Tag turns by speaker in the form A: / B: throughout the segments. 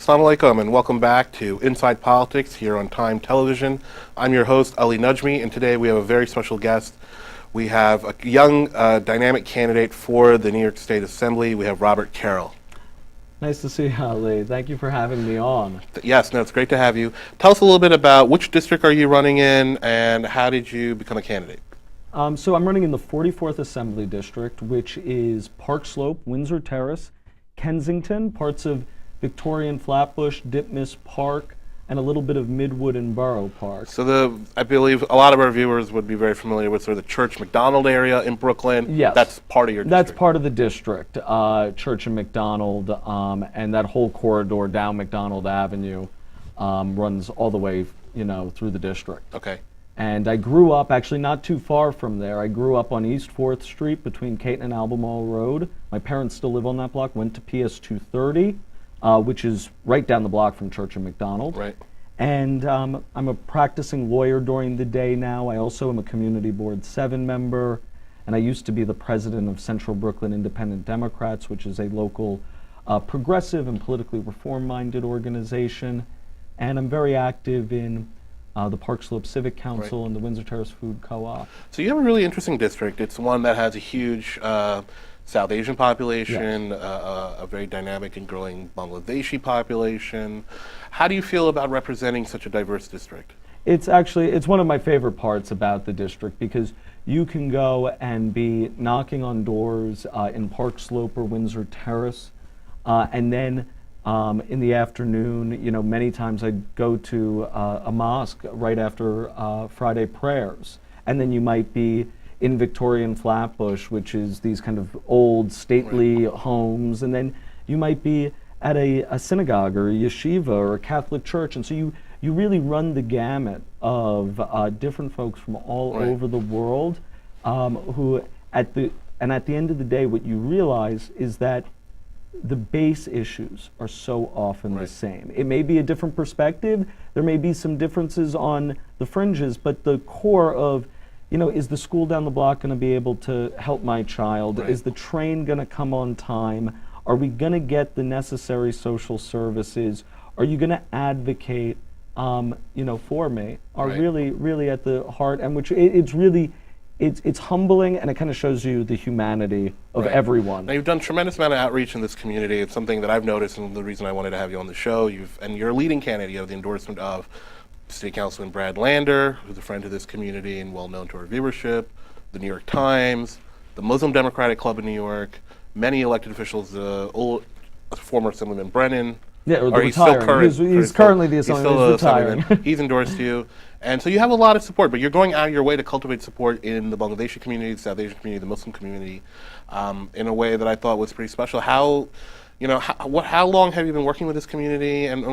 A: Assalamu alaikum and welcome back to Inside Politics here on Time Television. I'm your host, Ali Najmi, and today we have a very special guest. We have a young, dynamic candidate for the New York State Assembly. We have Robert Carroll.
B: Nice to see you, Ali. Thank you for having me on.
A: Yes, no, it's great to have you. Tell us a little bit about which district are you running in and how did you become a candidate?
B: So I'm running in the 44th Assembly District, which is Park Slope, Windsor Terrace, Kensington, parts of Victorian Flatbush, Dipmas Park, and a little bit of Midwood and Borough Park.
A: So I believe a lot of our viewers would be very familiar with sort of the Church McDonald area in Brooklyn.
B: Yes.
A: That's part of your district.
B: That's part of the district, Church and McDonald, and that whole corridor down McDonald Avenue runs all the way, through the district.
A: Okay.
B: And I grew up actually not too far from there. I grew up on East 4th Street between Caton and Albemarle Road. My parents still live on that block, went to PS 230. Which is right down the block from Church and McDonald.
A: Right.
B: And I'm a practicing lawyer during the day now. I also am a Community Board 7 member, and I used to be the president of Central Brooklyn Independent Democrats, which is a local progressive and politically reform-minded organization. And I'm very active in the Park Slope Civic Council and the Windsor Terrace Food Co-op.
A: So you have a really interesting district. It's one that has a huge South Asian population,
B: Yes.
A: A very dynamic and growing Bangladeshi population. How do you feel about representing such a diverse district?
B: It's one of my favorite parts about the district because you can go and be knocking on doors in Park Slope or Windsor Terrace, and then in the afternoon, many times I'd go to a mosque right after Friday prayers, and then you might be in Victorian Flatbush, which is these kind of old stately homes, and then you might be at a synagogue or a yeshiva or a Catholic church, and so you really run the gamut of different folks from all over the world who at the end of the day, what you realize is that the base issues are so often the same. It may be a different perspective, there may be some differences on the fringes, but the core of is the school down the block going to be able to help my child? Is the train going to come on time? Are we going to get the necessary social services? Are you going to advocate, for me? Are really at the heart, and which it's humbling, and it kind of shows you the humanity of everyone.
A: Now you've done a tremendous amount of outreach in this community. It's something that I've noticed, and the reason I wanted to have you on the show. You're a leading candidate. You have the endorsement of State Councilman Brad Lander, who's a friend of this community and well known to our viewership, the New York Times, the Muslim Democratic Club in New York, many elected officials, former Assemblyman Brennan.
B: Yeah, or
A: he's still current.
B: He's currently the Assemblyman. He's retiring.
A: He's endorsed you. And so you have a lot of support, but you're going out of your way to cultivate support in the Bangladeshi community, the South Asian community, the Muslim community, in a way that I thought was pretty special. How long have you been working with this community, and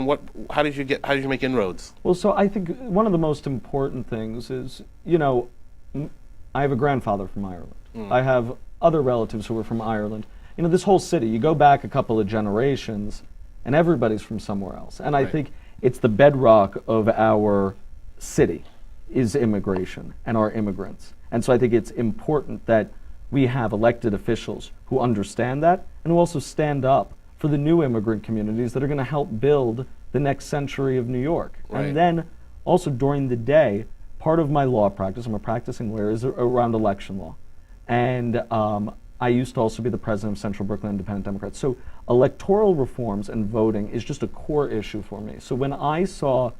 A: how did you make inroads?
B: Well, so I think one of the most important things is, I have a grandfather from Ireland. I have other relatives who are from Ireland. This whole city, you go back a couple of generations, and everybody's from somewhere else. And I think it's the bedrock of our city is immigration and our immigrants. And so I think it's important that we have elected officials who understand that and who also stand up for the new immigrant communities that are going to help build the next century of New York. And then also during the day, part of my law practice, I'm a practicing lawyer, is around election law. And I used to also be the president of Central Brooklyn Independent Democrats. So electoral reforms and voting is just a core issue for me. So when I saw,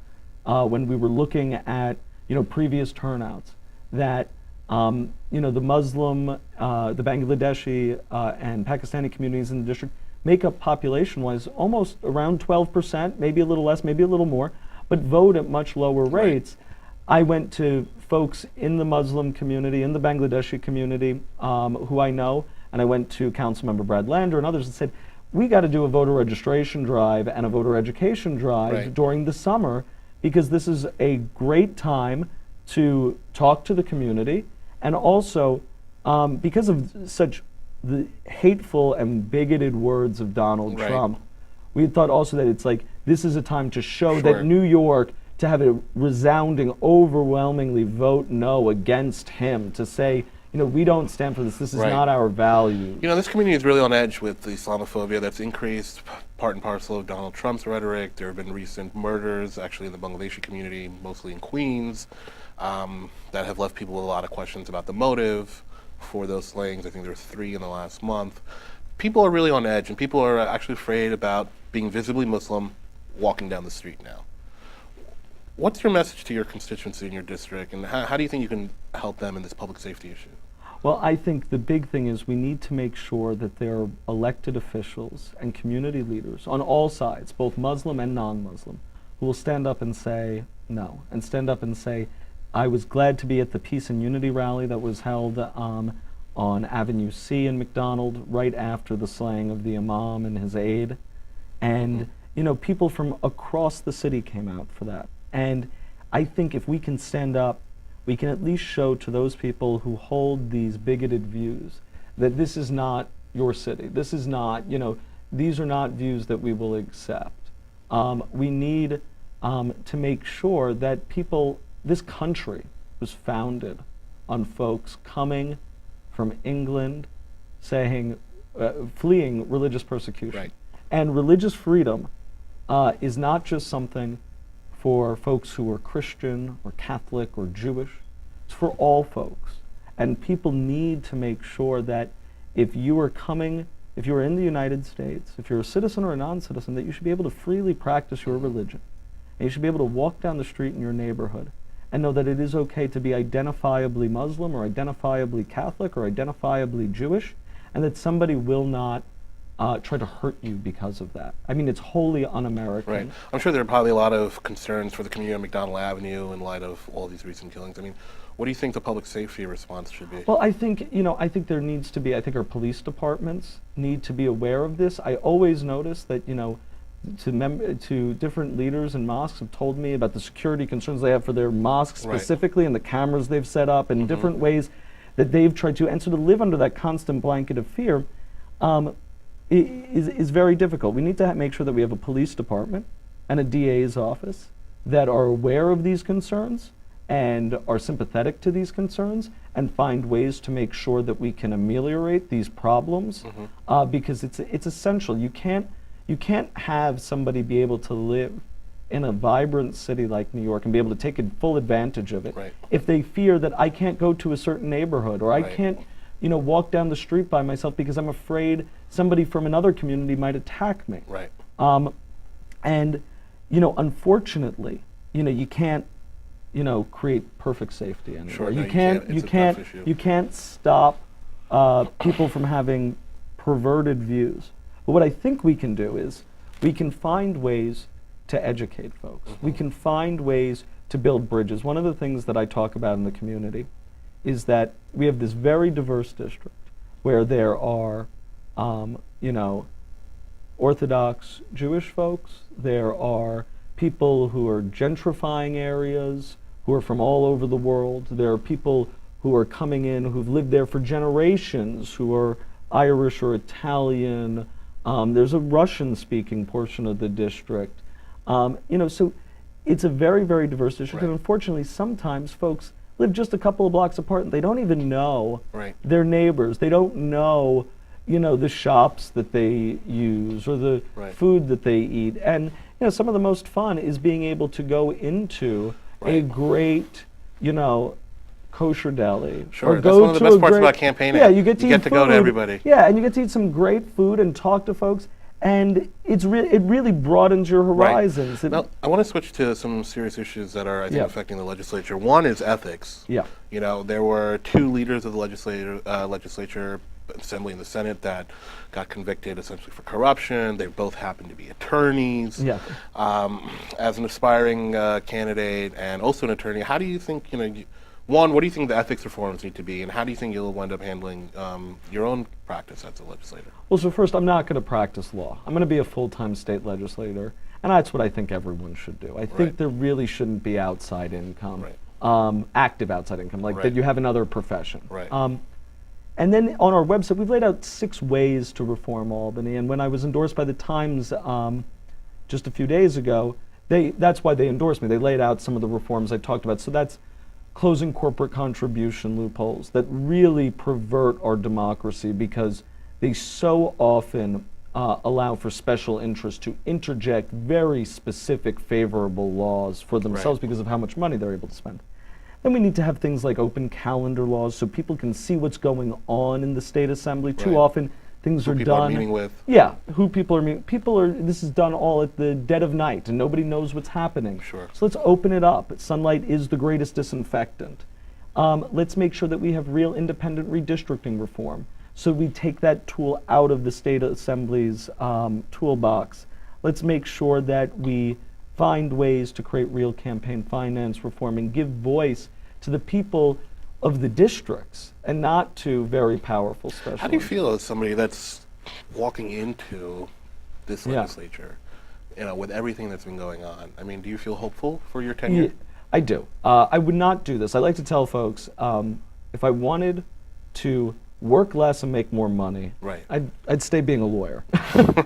B: when we were looking at, previous turnouts, that the Muslim, the Bangladeshi, and Pakistani communities in the district make up population-wise almost around 12%, maybe a little less, maybe a little more, but vote at much lower rates. I went to folks in the Muslim community, in the Bangladeshi community, who I know, and I went to Councilmember Brad Lander and others and said, we got to do a voter registration drive and a voter education drive during the summer, because this is a great time to talk to the community, and also because of such the hateful and bigoted words of Donald Trump, we thought also that it's like, this is a time to show that New York, to have a resounding, overwhelmingly vote no against him, to say, we don't stand for this. This is not our value.
A: This community is really on edge with the Islamophobia that's increased. part and parcel of Donald Trump's rhetoric. There have been recent murders, actually in the Bangladeshi community, mostly in Queens, that have left people with a lot of questions about the motive for those slayings. I think there were 3 in the last month. People are really on edge, and people are actually afraid about being visibly Muslim walking down the street now. What's your message to your constituency in your district, and how do you think you can help them in this public safety issue?
B: Well, I think the big thing is we need to make sure that there are elected officials and community leaders on all sides, both Muslim and non-Muslim, who will stand up and say no, and stand up and say, I was glad to be at the Peace and Unity rally that was held on Avenue C in McDonald right after the slaying of the imam and his aide. And, you know, people from across the city came out for that. And I think if we can stand up, we can at least show to those people who hold these bigoted views that this is not your city. This is not, you know, these are not views that we will accept. We need to make sure that people, this country was founded on folks coming from England saying, fleeing religious persecution.
A: Right.
B: And religious freedom is not just something for folks who are Christian or Catholic or Jewish. It's for all folks. And people need to make sure that if you are coming, if you are in the United States, if you're a citizen or a non-citizen, that you should be able to freely practice your religion. And you should be able to walk down the street in your neighborhood and know that it is okay to be identifiably Muslim or identifiably Catholic or identifiably Jewish, and that somebody will not try to hurt you because of that. I mean, it's wholly un-American.
A: Right. I'm sure there are probably a lot of concerns for the community on McDonald Avenue in light of all these recent killings. I mean, what do you think the public safety response should be?
B: Well, I think, you know, I think there needs to be, I think our police departments need to be aware of this. I always notice that, you know, to different leaders in mosques have told me about the security concerns they have for their mosques specifically, and the cameras they've set up and different ways that they've tried to, and so to live under that constant blanket of fear, is very difficult. We need to make sure that we have a police department and a DA's office that are aware of these concerns and are sympathetic to these concerns and find ways to make sure that we can ameliorate these problems, because it's essential. You can't have somebody be able to live in a vibrant city like New York and be able to take full advantage of it if they fear that I can't go to a certain neighborhood or I can't, you know, walk down the street by myself because I'm afraid somebody from another community might attack me.
A: Right.
B: And, you know, unfortunately, you know, you can't, you know, create perfect safety anywhere.
A: Sure, no,
B: You can't stop people from having perverted views. But what I think we can do is we can find ways to educate folks. We can find ways to build bridges. One of the things that I talk about in the community is that we have this very diverse district where there are, you know, Orthodox Jewish folks, there are people who are gentrifying areas, who are from all over the world, there are people who are coming in who've lived there for generations, who are Irish or Italian, there's a Russian-speaking portion of the district. You know, so it's a very, very diverse district, and unfortunately sometimes folks live just a couple of blocks apart and they don't even know their neighbors. They don't know, you know, the shops that they use or the food that they eat. And, you know, some of the most fun is being able to go into a great, you know, kosher deli.
A: Sure,
B: or
A: that's one of the best parts about campaigning.
B: Yeah, you get to
A: go to everybody.
B: Yeah, and you get to eat some great food and talk to folks. And it really broadens your horizons.
A: Now, I want to switch to some serious issues that are, I think, affecting the legislature. One is ethics.
B: Yeah.
A: You know, there were 2 leaders of the legislature, Assembly and the Senate, that got convicted essentially for corruption. They both happened to be attorneys.
B: Yeah.
A: As an aspiring candidate and also an attorney, how do you think, you know, one, what do you think the ethics reforms need to be, and how do you think you'll wind up handling your own practice as a legislator?
B: Well, so first, I'm not going to practice law. I'm going to be a full-time state legislator, and that's what I think everyone should do. I think there really shouldn't be outside income, active outside income, like that you have another profession. And then on our website, we've laid out 6 ways to reform Albany, and when I was endorsed by the Times just a few days ago, that's why they endorsed me. They laid out some of the reforms I talked about. So that's closing corporate contribution loopholes that really pervert our democracy because they so often allow for special interests to interject very specific favorable laws for themselves because of how much money they're able to spend. Then we need to have things like open calendar laws so people can see what's going on in the state assembly. Too often things
A: Who
B: are
A: people
B: done.
A: are meeting with.
B: Yeah, who people are meeting. This is done all at the dead of night and nobody knows what's happening.
A: Sure.
B: So let's open it up. Sunlight is the greatest disinfectant. Let's make sure that we have real independent redistricting reform. So we take that tool out of the state assembly's toolbox. Let's make sure that we find ways to create real campaign finance reform and give voice to the people of the districts and not to very powerful special
A: How do you
B: interests.
A: feel as somebody that's walking into this legislature, with everything that's been going on? I mean, do you feel hopeful for your tenure?
B: Yeah, I do. I would not do this. I like to tell folks, if I wanted to work less and make more money,
A: Right.
B: I'd stay being a lawyer.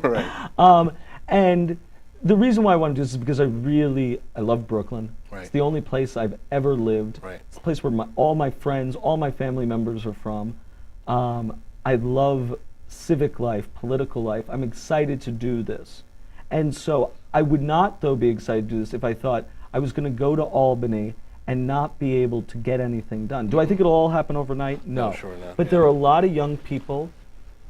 A: Right.
B: And the reason why I want to do this is because I love Brooklyn.
A: Right.
B: It's the only place I've ever lived.
A: Right.
B: It's the place where all my friends, all my family members are from. I love civic life, political life. I'm excited to do this. And so I would not, though, be excited to do this if I thought I was going to go to Albany and not be able to get anything done. Do I think it'll all happen overnight? No.
A: Sure enough,
B: But there are a lot of young people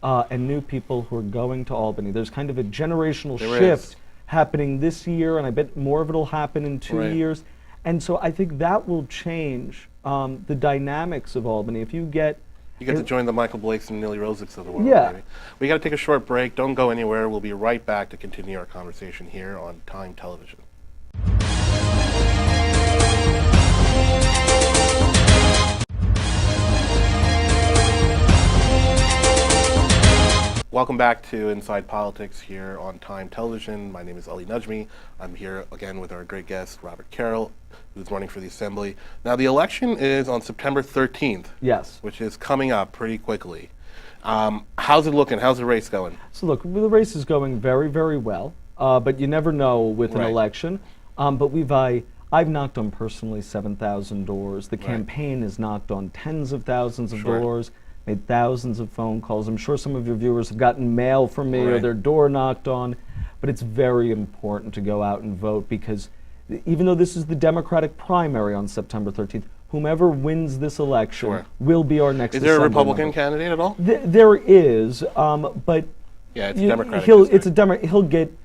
B: and new people who are going to Albany. There's kind of a generational shift happening this year, and I bet more of it will happen in 2 years. And so I think that will change the dynamics of Albany. If you get
A: to join the Michael Blakes and Neely Rosicks of the world.
B: Yeah.
A: Maybe. We got to take a short break. Don't go anywhere. We'll be right back to continue our conversation here on Time Television. Welcome back to Inside Politics here on Time Television. My name is Ali Najmi. I'm here again with our great guest, Robert Carroll, who's running for the Assembly. Now, the election is on September 13th.
B: Yes.
A: Which is coming up pretty quickly. How's it looking? How's the race going?
B: So look, the race is going very, very well, but you never know with an election. But I've knocked on personally 7,000 doors. The campaign has knocked on tens of thousands of doors. Made thousands of phone calls. I'm sure some of your viewers have gotten mail from me or their door knocked on, but it's very important to go out and vote because even though this is the Democratic primary on September 13th, whomever wins this election will be our next.
A: Is there a
B: Assembly
A: Republican
B: member.
A: candidate at all?
B: There is, but
A: yeah, it's Democratic.
B: He'll get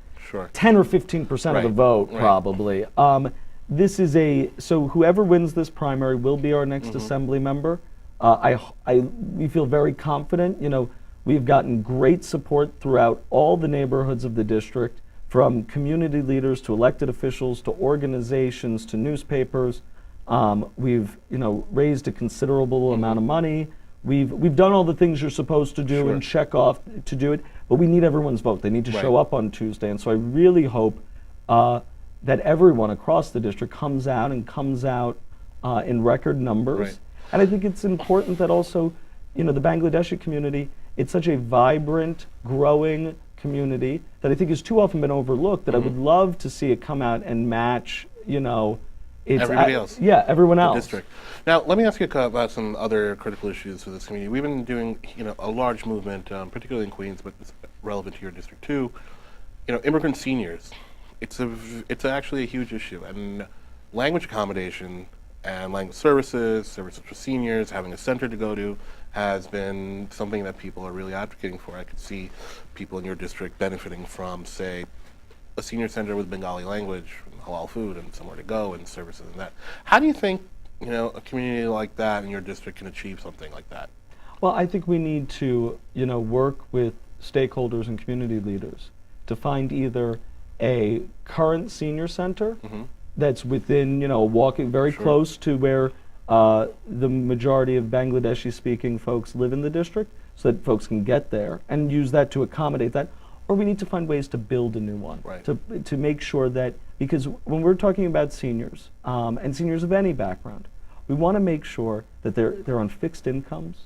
B: 10 or 15% of the vote probably. This is so whoever wins this primary will be our next Assembly member. We feel very confident. We've gotten great support throughout all the neighborhoods of the district, from community leaders to elected officials to organizations to newspapers. We've raised a considerable amount of money. We've done all the things you're supposed to do and check off to do it, but we need everyone's vote. They need to show up on Tuesday, and so I really hope that everyone across the district comes out in record numbers. And I think it's important that also, the Bangladeshi community, it's such a vibrant, growing community that I think has too often been overlooked, that I would love to see it come out and match,
A: everybody else.
B: Yeah, everyone else.
A: The district. Now, let me ask you about some other critical issues for this community. We've been doing, a large movement, particularly in Queens, but it's relevant to your district too. Immigrant seniors. It's actually a huge issue, and language accommodation and language services for seniors, having a center to go to, has been something that people are really advocating for. I could see people in your district benefiting from, say, a senior center with Bengali language, halal food, and somewhere to go, and services and that. How do you think, a community like that in your district can achieve something like that?
B: Well, I think we need to, work with stakeholders and community leaders to find either a current senior center that's within, walking very close to where the majority of Bangladeshi-speaking folks live in the district, so that folks can get there and use that to accommodate that. Or we need to find ways to build a new one, to make sure that, because when we're talking about seniors, and seniors of any background, we want to make sure that they're on fixed incomes.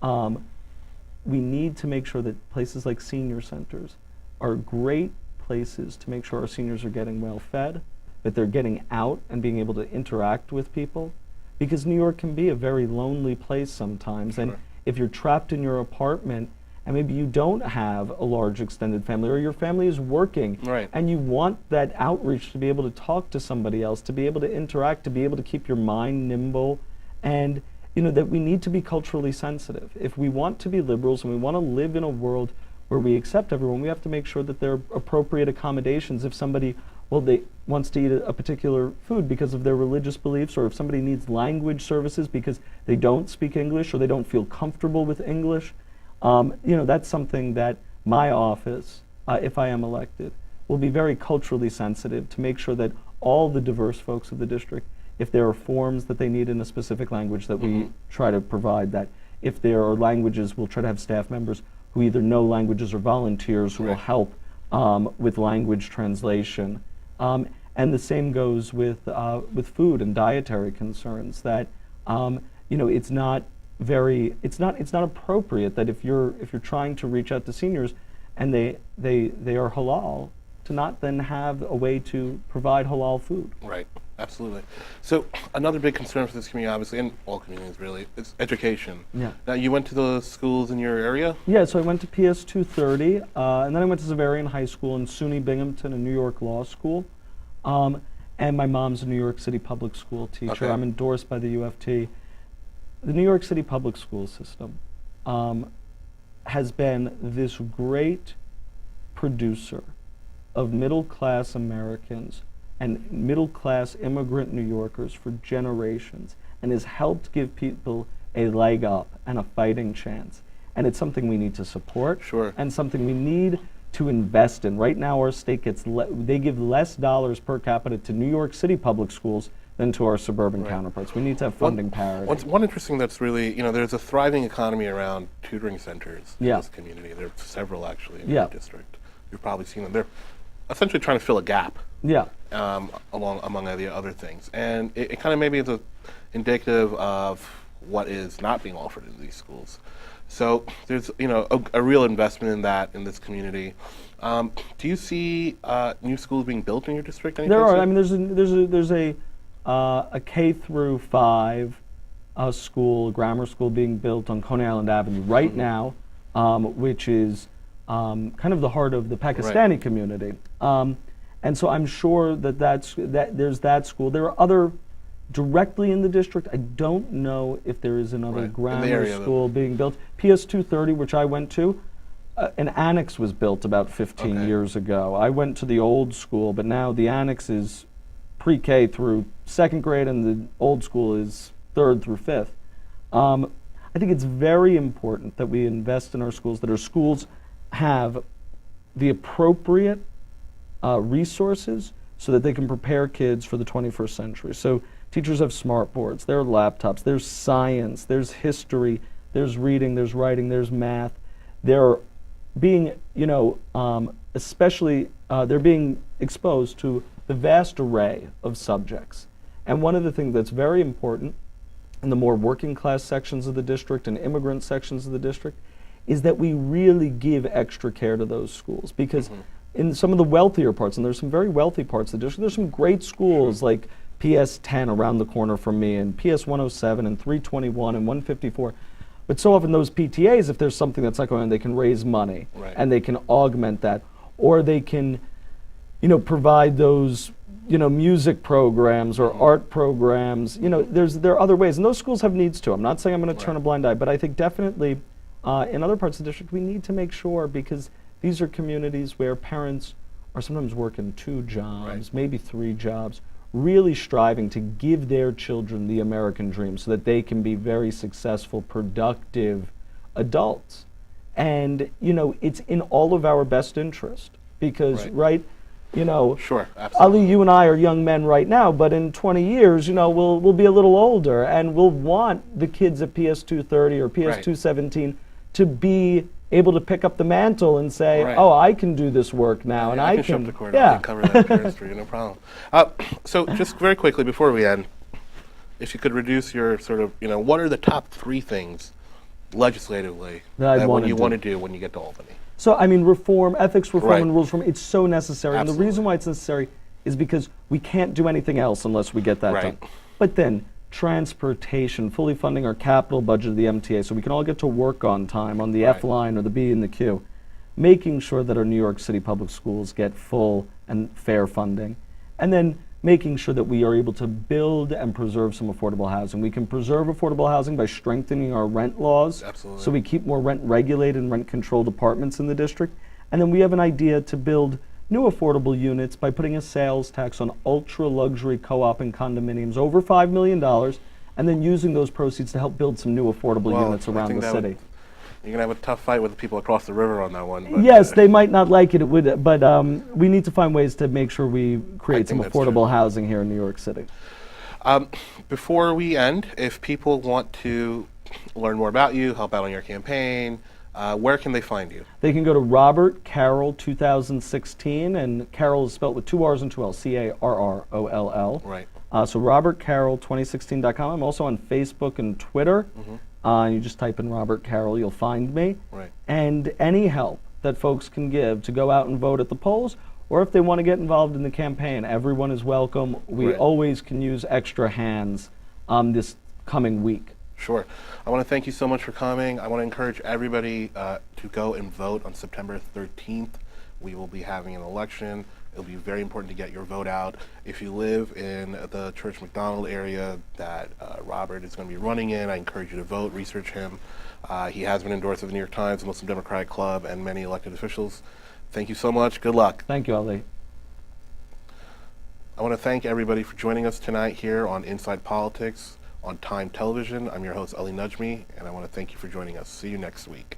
B: We need to make sure that places like senior centers are great places to make sure our seniors are getting well fed, that they're getting out and being able to interact with people, because New York can be a very lonely place sometimes. And if you're trapped in your apartment and maybe you don't have a large extended family, or your family is working,
A: Right.
B: and you want that outreach to be able to talk to somebody else, to be able to interact, to be able to keep your mind nimble, and that we need to be culturally sensitive. If we want to be liberals and we want to live in a world where we accept everyone, we have to make sure that there are appropriate accommodations. If somebody, they wants to eat a particular food because of their religious beliefs, or if somebody needs language services because they don't speak English or they don't feel comfortable with English, that's something that my office, if I am elected, will be very culturally sensitive to make sure that all the diverse folks of the district, if there are forms that they need in a specific language, that we try to provide that. If there are languages, we'll try to have staff members who either know languages or volunteers who will help with language translation. And the same goes with food and dietary concerns. That it's not appropriate that if you're trying to reach out to seniors and they are halal, to not then have a way to provide halal food.
A: Right. Absolutely. So another big concern for this community, obviously, and all communities really, is education.
B: Yeah.
A: Now, you went to the schools in your area?
B: Yeah, so I went to PS 230, and then I went to Xaverian High School and SUNY Binghamton, a New York law school. And my mom's a New York City public school teacher.
A: Okay.
B: I'm endorsed by the UFT. The New York City public school system has been this great producer of middle-class Americans and middle-class immigrant New Yorkers for generations, and has helped give people a leg up and a fighting chance. And it's something we need to support,
A: Sure.
B: and something we need to invest in. Right now, our state they give less dollars per capita to New York City public schools than to our suburban counterparts. We need to have funding parity.
A: One interesting that's really, there's a thriving economy around tutoring centers in this community. There are several actually in your district. You've probably seen them. They're essentially trying to fill a gap.
B: Yeah.
A: Among the other things, and it kind of maybe is indicative of what is not being offered in these schools. So there's a real investment in that in this community. Do you see new schools being built in your district?
B: There are. I mean, there's a K through 5 school, grammar school being built on Coney Island Avenue right now, which is kind of the heart of the Pakistani community. And so I'm sure that there's that school. There are other directly in the district. I don't know if there is another grammar school being built. PS 230, which I went to, an annex was built about 15 years ago. I went to the old school, but now the annex is pre-K through 2nd grade, and the old school is 3rd through 5th. I think it's very important that we invest in our schools, that our schools have the appropriate resources so that they can prepare kids for the 21st century. So teachers have smart boards, there are laptops, there's science, there's history, there's reading, there's writing, there's math. They're being, they're being exposed to the vast array of subjects. And one of the things that's very important in the more working class sections of the district and immigrant sections of the district is that we really give extra care to those schools, because in some of the wealthier parts, and there's some very wealthy parts of the district, there's some great schools like PS 10 around the corner from me, and PS 107 and 321 and 154. But so often those PTAs, if there's something that's not going on, they can raise money and they can augment that, or they can, provide those, music programs or art programs. There are other ways, and those schools have needs too. I'm not saying I'm going to turn a blind eye, but I think definitely in other parts of the district we need to make sure, because these are communities where parents are sometimes working 2 jobs, maybe 3 jobs, really striving to give their children the American dream so that they can be very successful, productive adults. And, it's in all of our best interest, because,
A: Sure, absolutely.
B: Ali, you and I are young men right now, but in 20 years, we'll be a little older, and we'll want the kids at PS 230 or PS 217 to be able to pick up the mantle and say, oh, I can do this work now, and I can
A: show up to court and cover that history, no problem. So just very quickly before we end, if you could reduce your sort of, what are the top 3 things legislatively that you want to do when you get to Albany?
B: So, reform, ethics reform and rules reform, it's so necessary.
A: Absolutely.
B: And the reason why it's necessary is because we can't do anything else unless we get that done. But then, transportation, fully funding our capital budget of the MTA so we can all get to work on time on the
A: Right.
B: F line or the B and the Q, making sure that our New York City public schools get full and fair funding, and then making sure that we are able to build and preserve some affordable housing. We can preserve affordable housing by strengthening our rent laws,
A: Absolutely.
B: so we keep more rent regulated and rent controlled apartments in the district. And then we have an idea to build new affordable units by putting a sales tax on ultra luxury co-op and condominiums over $5 million, and then using those proceeds to help build some new affordable
A: Well,
B: units
A: I
B: around
A: think
B: the
A: that
B: city.
A: You're going to have a tough fight with the people across the river on that one. But,
B: Yes, they might not like it, but we need to find ways to make sure we create some
A: think that's true.
B: affordable housing here in New York City.
A: Before we end, if people want to learn more about you, help out on your campaign, where can they find you?
B: They can go to Robert Carroll 2016, and Carroll is spelled with 2 R's and 2 L's, Carroll.
A: Right.
B: So robertcarroll2016.com. I'm also on Facebook and Twitter. You just type in Robert Carroll, you'll find me.
A: Right.
B: And any help that folks can give to go out and vote at the polls, or if they want to get involved in the campaign, everyone is welcome. We
A: Right.
B: always can use extra hands this coming week.
A: Sure. I want to thank you so much for coming. I want to encourage everybody to go and vote on September 13th. We will be having an election. It'll be very important to get your vote out. If you live in the Church McDonald area that Robert is going to be running in, I encourage you to vote, research him. He has been endorsed by the New York Times, the Muslim Democratic Club, and many elected officials. Thank you so much. Good luck.
B: Thank you, Ali.
A: I want to thank everybody for joining us tonight here on Inside Politics on Time Television. I'm your host, Ali Najmi, and I want to thank you for joining us. See you next week.